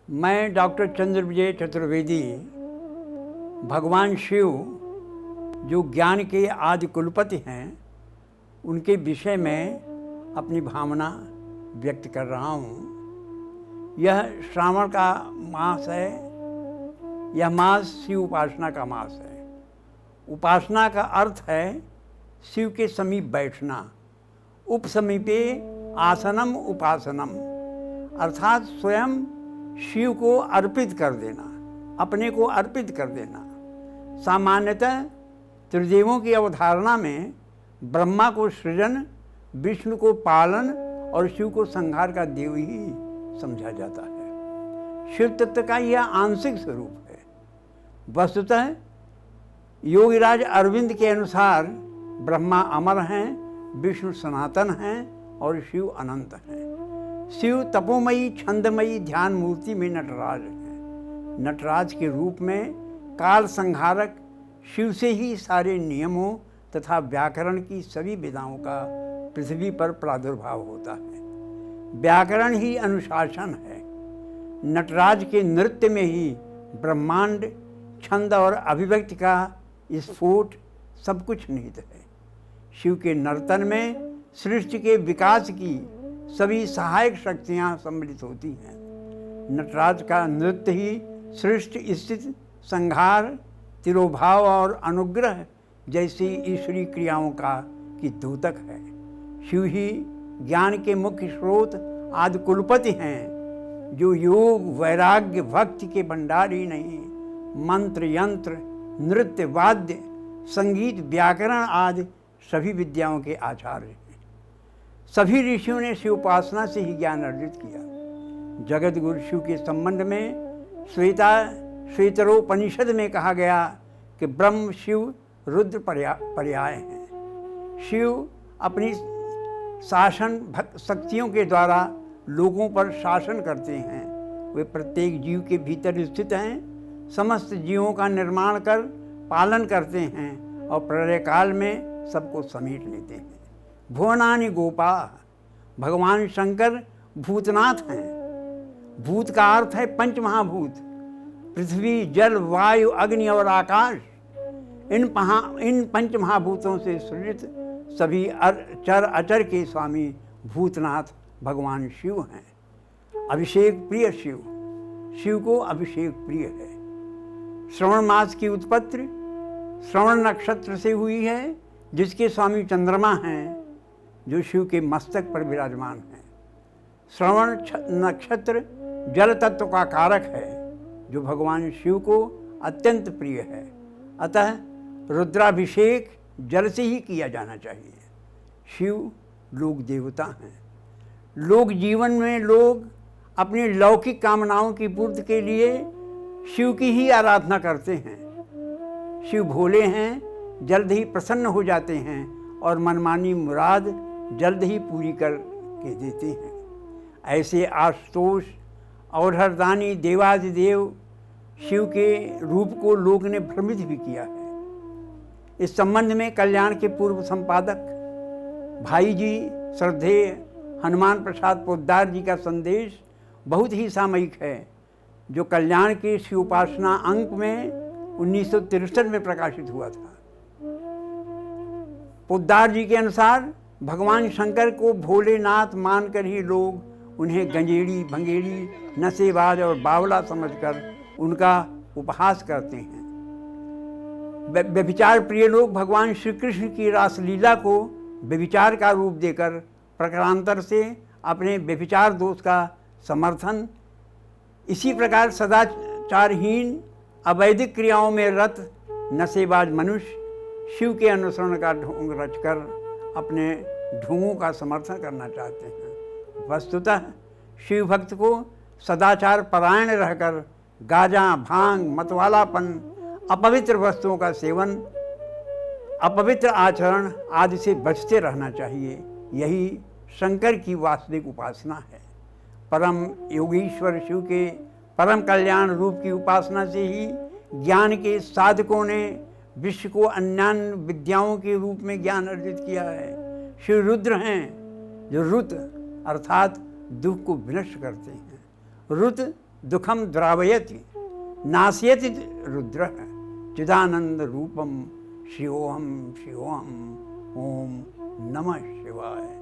मैं डॉक्टर चंद्रविजय चतुर्वेदी भगवान शिव जो ज्ञान के आदि कुलपति हैं उनके विषय में अपनी भावना व्यक्त कर रहा हूँ। यह श्रावण का मास है। यह मास शिव उपासना का मास है। उपासना का अर्थ है शिव के समीप बैठना। उपसमीपे आसनम उपासनम अर्थात स्वयं शिव को अर्पित कर देना, अपने को अर्पित कर देना। सामान्यतः त्रिदेवों की अवधारणा में ब्रह्मा को सृजन, विष्णु को पालन और शिव को संहार का देव ही समझा जाता है। शिव तत्व का यह आंशिक स्वरूप है। वस्तुतः योगीराज अरविंद के अनुसार ब्रह्मा अमर हैं, विष्णु सनातन हैं और शिव अनंत हैं। शिव तपोमयी छंदमयी ध्यान मूर्ति में नटराज हैं। नटराज के रूप में काल संहारक शिव से ही सारे नियमों तथा व्याकरण की सभी विधाओं का पृथ्वी पर प्रादुर्भाव होता है। व्याकरण ही अनुशासन है। नटराज के नृत्य में ही ब्रह्मांड, छंद और अभिव्यक्ति का स्फोट सब कुछ निहित है। शिव के नर्तन में सृष्टि के विकास की सभी सहायक शक्तियाँ सम्मिलित होती हैं। नटराज का नृत्य ही सृष्टि, स्थिति, संहार, तिरोभाव और अनुग्रह जैसी ईश्वरीय क्रियाओं की द्योतक है। शिव ही ज्ञान के मुख्य स्रोत आदि कुलपति हैं, जो योग, वैराग्य, भक्ति के भंडार ही नहीं, मंत्र, यंत्र, नृत्य, वाद्य, संगीत, व्याकरण आदि सभी विद्याओं के आचार्य हैं। सभी ऋषियों ने शिव उपासना से ही ज्ञान अर्जित किया। जगत गुरु शिव के संबंध में श्वेतरोपनिषद में कहा गया कि ब्रह्म, शिव, रुद्र पर्याय हैं। शिव अपनी शासन शक्तियों के द्वारा लोगों पर शासन करते हैं। वे प्रत्येक जीव के भीतर स्थित हैं, समस्त जीवों का निर्माण कर पालन करते हैं और प्रलय काल में सबको समेट लेते हैं। भुवनानि गोपा, भगवान शंकर भूतनाथ हैं। भूत का अर्थ है पंच महाभूत, पृथ्वी, जल, वायु, अग्नि और आकाश। इन पंच महाभूतों से सृजित सभी चर अचर के स्वामी भूतनाथ भगवान शिव हैं। अभिषेक प्रिय शिव, शिव को अभिषेक प्रिय है। श्रवण मास की उत्पत्ति श्रवण नक्षत्र से हुई है, जिसके स्वामी चंद्रमा हैं, जो शिव के मस्तक पर विराजमान हैं। श्रवण नक्षत्र जल तत्व का कारक है, जो भगवान शिव को अत्यंत प्रिय है। अतः रुद्राभिषेक जल से ही किया जाना चाहिए। शिव लोक देवता हैं। लोक जीवन में लोग अपनी लौकिक कामनाओं की पूर्ति के लिए शिव की ही आराधना करते हैं। शिव भोले हैं, जल्द ही प्रसन्न हो जाते हैं और मनमानी मुराद जल्द ही पूरी कर के देते हैं। ऐसे आशुतोष और हरदानी देवादिदेव शिव के रूप को लोक ने भ्रमित भी किया है। इस संबंध में कल्याण के पूर्व संपादक भाई जी श्रद्धेय हनुमान प्रसाद पोद्दार जी का संदेश बहुत ही सामयिक है, जो कल्याण के शिव उपासना अंक में 1963 में प्रकाशित हुआ था। पोद्दार जी के अनुसार भगवान शंकर को भोलेनाथ मानकर ही लोग उन्हें गंजेड़ी, भंगेड़ी, नशेबाज और बावला समझकर उनका उपहास करते हैं। व्यभिचार प्रिय लोग भगवान श्री कृष्ण की रासलीला को व्यभिचार का रूप देकर प्रकारांतर से अपने व्यभिचार दोष का समर्थन, इसी प्रकार सदाचारहीन अवैधिक क्रियाओं में रत नशेबाज मनुष्य शिव के अनुसरण का ढोंग रचकर अपने ढोंगों का समर्थन करना चाहते हैं। वस्तुतः शिव भक्त को सदाचार परायण रहकर गांजा, भांग, मतवालापन, अपवित्र वस्तुओं का सेवन, अपवित्र आचरण आदि से बचते रहना चाहिए। यही शंकर की वास्तविक उपासना है। परम योगीश्वर शिव के परम कल्याण रूप की उपासना से ही ज्ञान के साधकों ने विश्व को अन्यान्य विद्याओं के रूप में ज्ञान अर्जित किया है। शिव रुद्र हैं, जो रुत अर्थात दुख को विनष्ट करते हैं। रुत दुखम द्रावयति नाशयति रुद्र चिदानंद रूपम शिवोहम शिवोहम ओम नमः शिवाय।